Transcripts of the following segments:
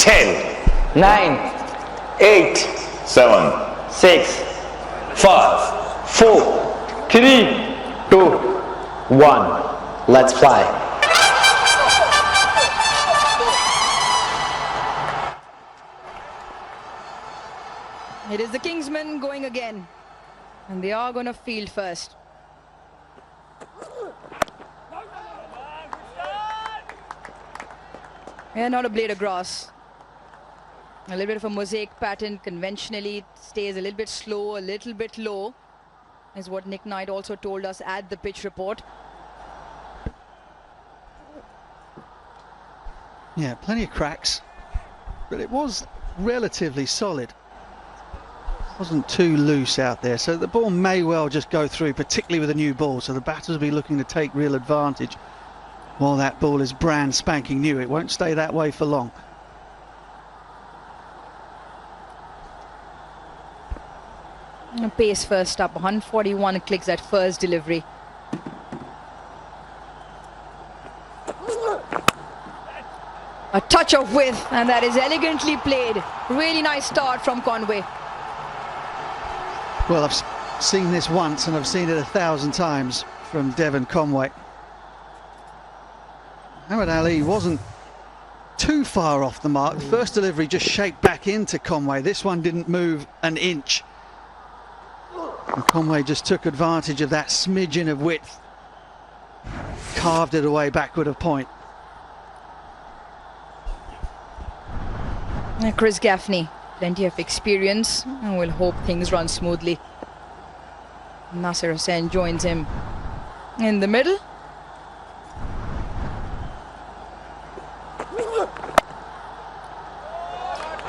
10, 9, 8, 7, 6, 5, 4, 3, 2, 1. Let's fly. It is the Kingsmen going again, and they are going to field first. Yeah, not a blade of grass. A little bit of a mosaic pattern. Conventionally, it stays a little bit slow, a little bit low, is what Nick Knight also told us at the pitch report. Yeah, plenty of cracks, but it was relatively solid. Wasn't too loose out there, so the ball may well just go through, particularly with a new ball, so the batters will be looking to take real advantage while that ball is brand spanking new. It won't stay that way for long. Pace first up, 141 clicks at first delivery. A touch of width, and that is elegantly played. Really nice start from Conway. Well, I've seen this once and I've seen it 1,000 times from Devon Conway. Muhammad Ali wasn't too far off the mark. The first delivery just shaped back into Conway. This one didn't move an inch. And Conway just took advantage of that smidgen of width. Carved it away backward a point. Chris Gaffney, plenty of experience, and we'll hope things run smoothly. Nasser Hussain joins him in the middle.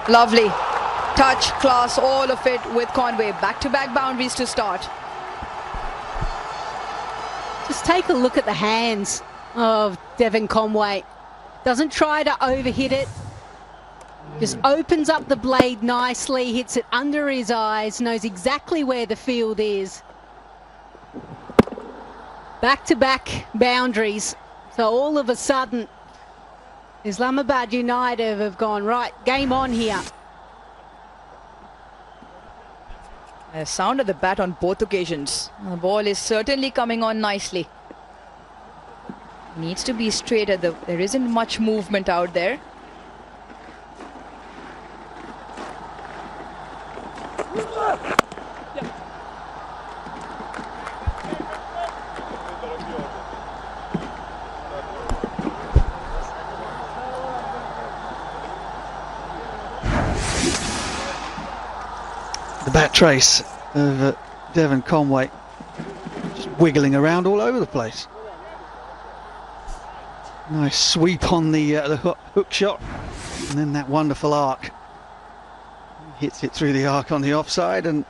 Lovely touch, class, all of it with Conway. Back-to-back boundaries to start. Just take a look at the hands of Devon Conway. Doesn't try to overhit it. Just opens up the blade nicely, hits it under his eyes, knows exactly where the field is. Back-to-back boundaries. So all of a sudden, Islamabad United have gone, right, game on here. The sound of the bat on both occasions. The ball is certainly coming on nicely. Needs to be straight at there isn't much movement out there. The bat trace of Devon Conway just wiggling around all over the place. Nice sweep on the hook shot, and then that wonderful arc. Hits it through the arc on the offside, and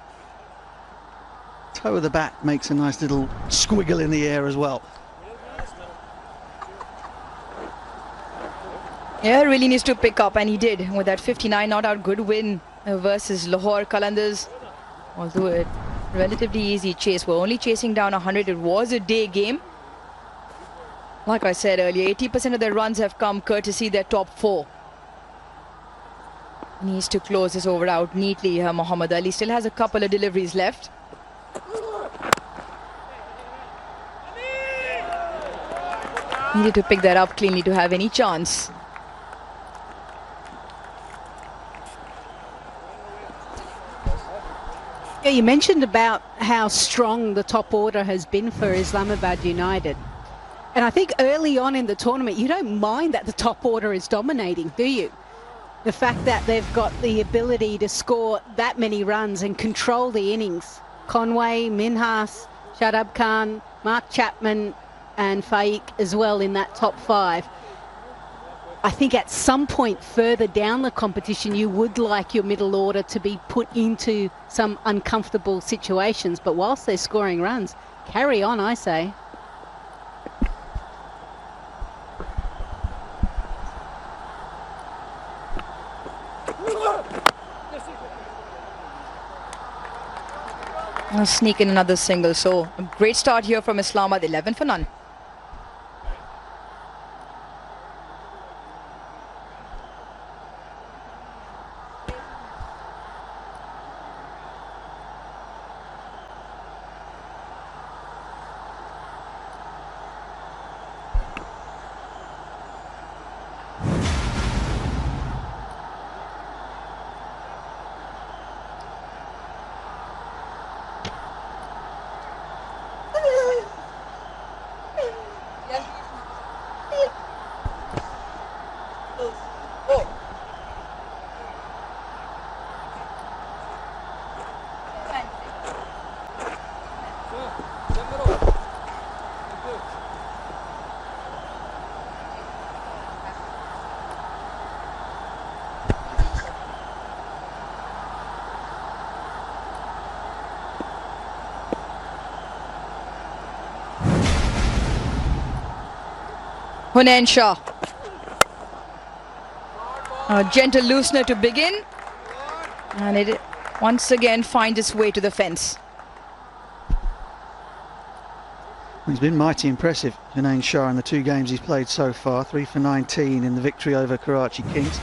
toe of the bat makes a nice little squiggle in the air as well. Yeah, really needs to pick up, and he did with that 59 not out. Good win versus Lahore Qalandars. Although a relatively easy chase. We're only chasing down 100. It was a day game. Like I said earlier, 80% of their runs have come courtesy their top four. Needs to close this over out neatly here. Muhammad Ali still has a couple of deliveries left. Needed to pick that up cleanly to have any chance. Yeah, you mentioned about how strong the top order has been for Islamabad United. And I think early on in the tournament, you don't mind that the top order is dominating, do you? The fact that they've got the ability to score that many runs and control the innings. Conway, Minhas, Shadab Khan, Mark Chapman and Faiq as well in that top five. I think at some point further down the competition, you would like your middle order to be put into some uncomfortable situations. But whilst they're scoring runs, carry on, I say. I'll sneak in another single. So a great start here from Islamabad, 11 for none. Hunain Shah. A gentle loosener to begin. And it once again finds its way to the fence. He's been mighty impressive, Hunain Shah, in the 2 games he's played so far. 3 for 19 in the victory over Karachi Kings.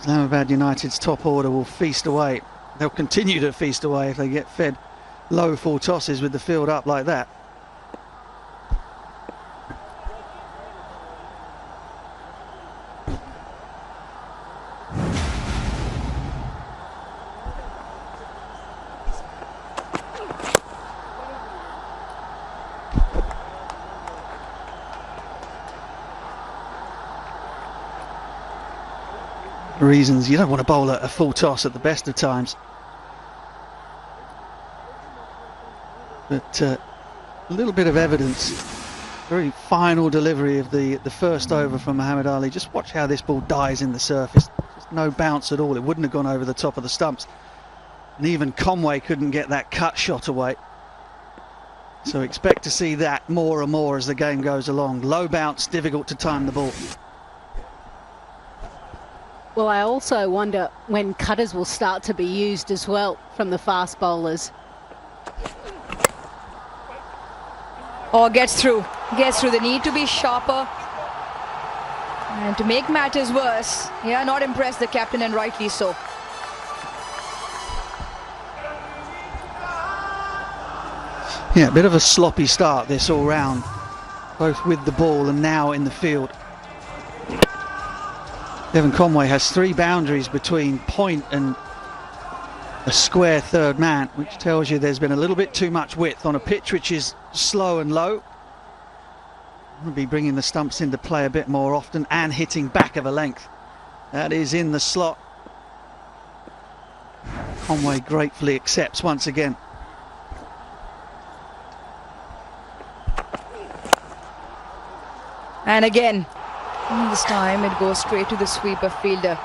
Islamabad United's top order will feast away. They'll continue to feast away if they get fed low full tosses with the field up like that. Reasons you don't want to bowl a full toss at the best of times, but a little bit of evidence. Very final delivery of the first over from Muhammad Ali. Just watch how this ball dies in the surface. Just no bounce at all. It wouldn't have gone over the top of the stumps, and even Conway couldn't get that cut shot away. So expect to see that more and more as the game goes along. Low bounce, difficult to time the ball. Well, I also wonder when cutters will start to be used as well from the fast bowlers. Or gets through. They need to be sharper. And to make matters worse, yeah, not impressed the captain, and rightly so. Yeah, a bit of a sloppy start this all round, both with the ball and now in the field. Devon Conway has 3 boundaries between point and a square third man, which tells you there's been a little bit too much width on a pitch which is slow and low. We'll be bringing the stumps into play a bit more often and hitting back of a length. That is in the slot. Conway gratefully accepts once again. And again, this time it goes straight to the sweeper fielder.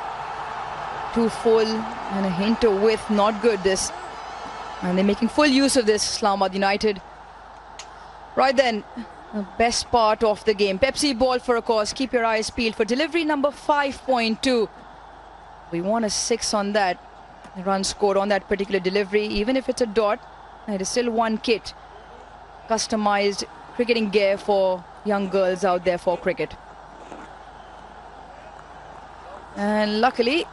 Too full and a hint of width, not good this. And they're making full use of this, Islamabad United. Right then, the best part of the game. Pepsi ball for a cause. Keep your eyes peeled for delivery number 5.2. We want a 6 on that. The run scored on that particular delivery, even if it's a dot, it is still 1 kit. Customized cricketing gear for young girls out there for cricket. And luckily,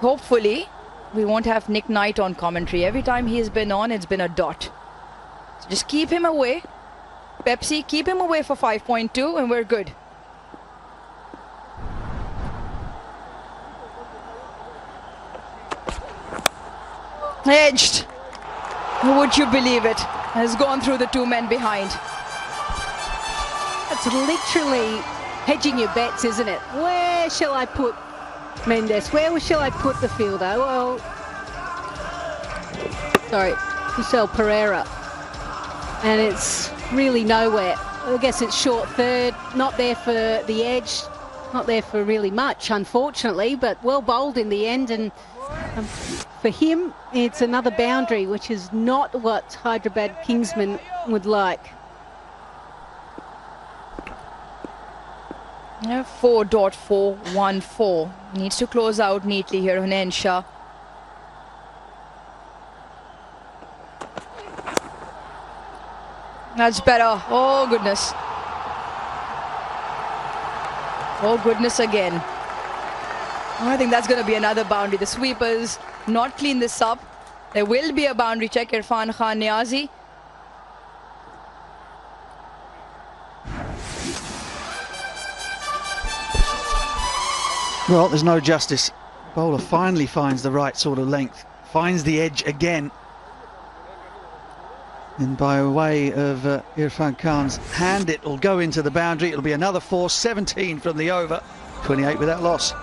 hopefully, we won't have Nick Knight on commentary. Every time he has been on, it's been a dot. So just keep him away. Pepsi, keep him away for 5.2 and we're good. Edged. Would you believe it? Has gone through the 2 men behind. It's literally hedging your bets, isn't it? Where shall I put Mendes? Where shall I put the fielder? Well, sorry, Kusal Pereira. And it's really nowhere. I guess it's short third, not there for the edge, not there for really much, unfortunately, but well bowled in the end. And for him, it's another boundary, which is not what Hydrebad Kingsmen would like. Yeah, 4.414. Needs to close out neatly here, Hunain Shah. That's better. Oh, goodness. Oh, goodness again. I think that's going to be another boundary. The sweepers not clean this up. There will be a boundary check. Irfan Khan Niazi. Well, there's no justice. Bowler finally finds the right sort of length, finds the edge again. And by way of Irfan Khan's hand, it will go into the boundary. It'll be another 4, 17 from the over, 28 with that loss.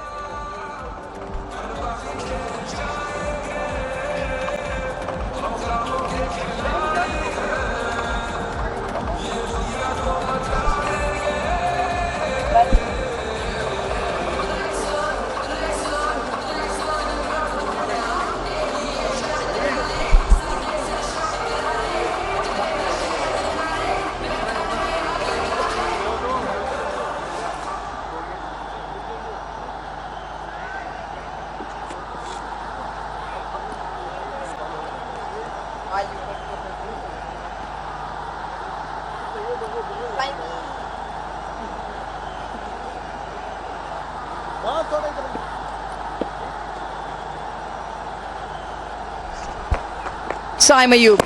Saim Ayub.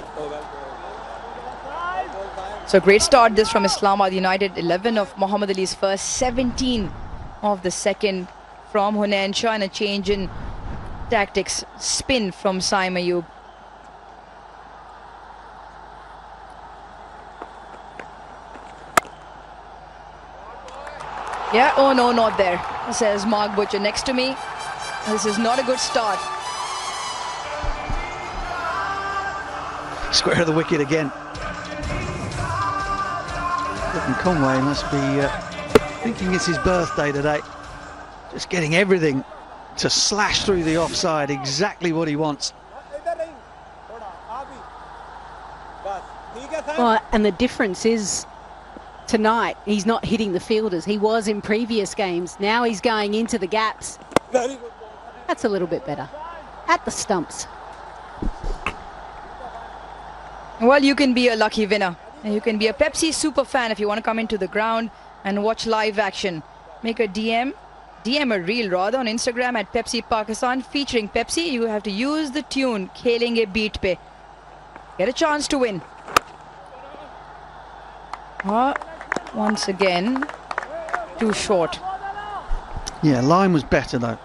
So great start this from Islamabad United. 11 of Muhammad Ali's first, 17 of the second from Hunain Shah, and a change in tactics. Spin from Saim Ayub. Yeah, oh no, not there, says Mark Butcher next to me. This is not a good start. Square of the wicket again. Looking Conway must be thinking it's his birthday today. Just getting everything to slash through the offside, exactly what he wants. Well, and the difference is tonight he's not hitting the fielders. He was in previous games. Now he's going into the gaps. That's a little bit better. At the stumps. Well, you can be a lucky winner. You can be a Pepsi super fan if you want to come into the ground and watch live action. Make a DM a reel rather on Instagram at Pepsi Pakistan featuring Pepsi. You have to use the tune Khelenge Beat Pe. Get a chance to win. Once again, too short. Yeah, line was better though.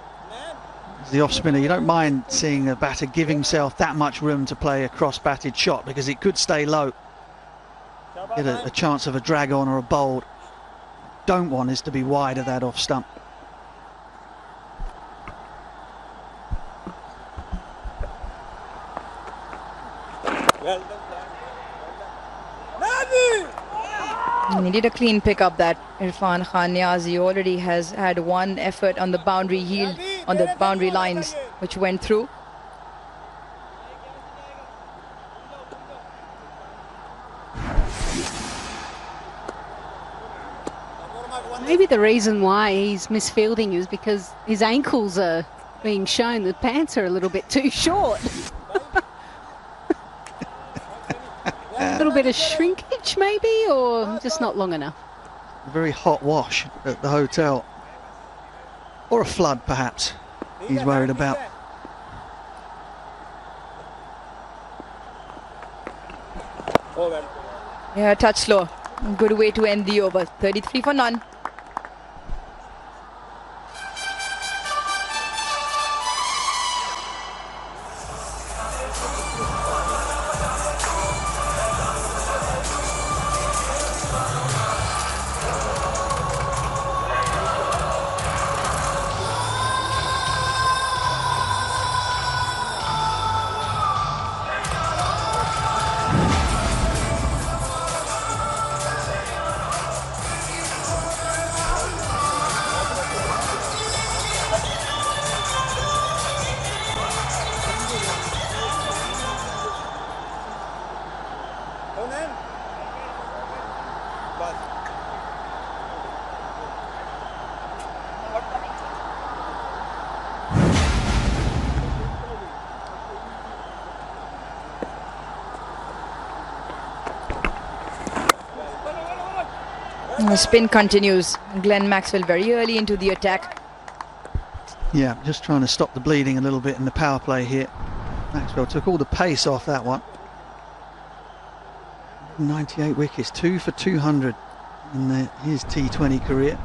As the off spinner, you don't mind seeing a batter give himself that much room to play a cross-batted shot because it could stay low. Get a chance of a drag on or a bowled. Don't want is to be wide of that off stump. He needed a clean pickup, that Irfan Khan Niazi already has had one effort on the boundary yield, on the boundary lines, which went through. Maybe the reason why he's misfielding is because his ankles are being shown. The pants are a little bit too short. A little bit of shrinkage maybe, or just not long enough. A very hot wash at the hotel. Or a flood perhaps he's worried about. Yeah, touch slow. Good way to end the over. 33 for none. The spin continues. Glenn Maxwell very early into the attack. Yeah, just trying to stop the bleeding a little bit in the power play here. Maxwell took all the pace off that one. 98 wickets, 2 for 200 in his T20 career.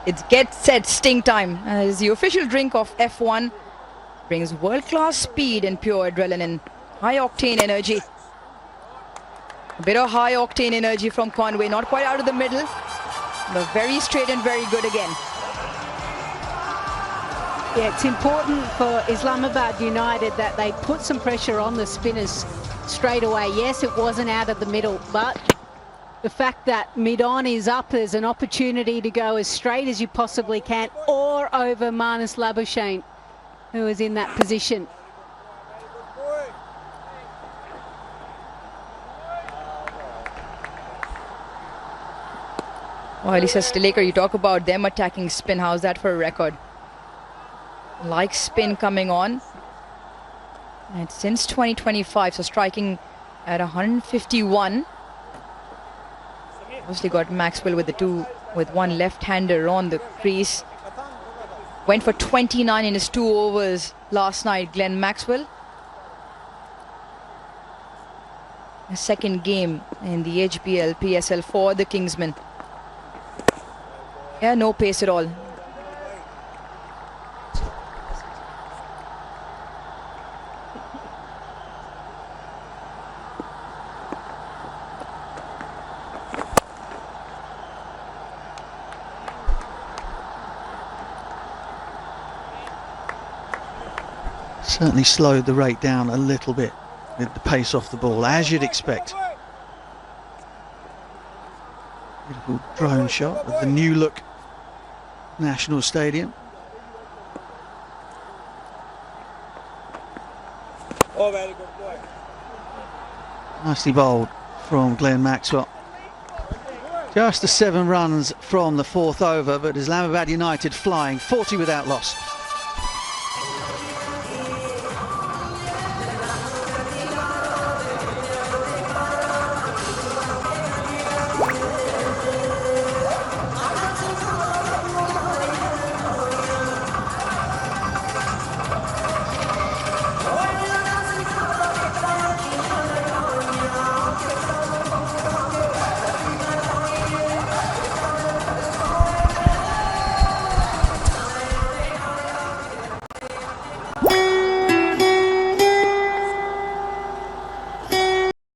It's get set sting time as the official drink of F1 brings world-class speed and pure adrenaline, high-octane energy. A bit of high-octane energy from Conway, not quite out of the middle, but very straight and very good again. Yeah, it's important for Islamabad United that they put some pressure on the spinners straight away. Yes, it wasn't out of the middle, but the fact that mid-on is up, there's an opportunity to go as straight as you possibly can, or over Marnus Labuschagne, who is in that position. Well, Elisa Stillacre, you talk about them attacking spin. How's that for a record? Like spin coming on. And since 2025, so striking at 151. Obviously got Maxwell with one left-hander on the crease. Went for 29 in his 2 overs last night, Glenn Maxwell. A second game in the HBL PSL for the Kingsmen. Yeah, no pace at all. Certainly slowed the rate down a little bit with the pace off the ball, as you'd expect. Beautiful drone shot of the new look National Stadium. Oh, very good boy. Nicely bowled from Glenn Maxwell. Just the 7 runs from the 4th over, but Islamabad United flying 40 without loss.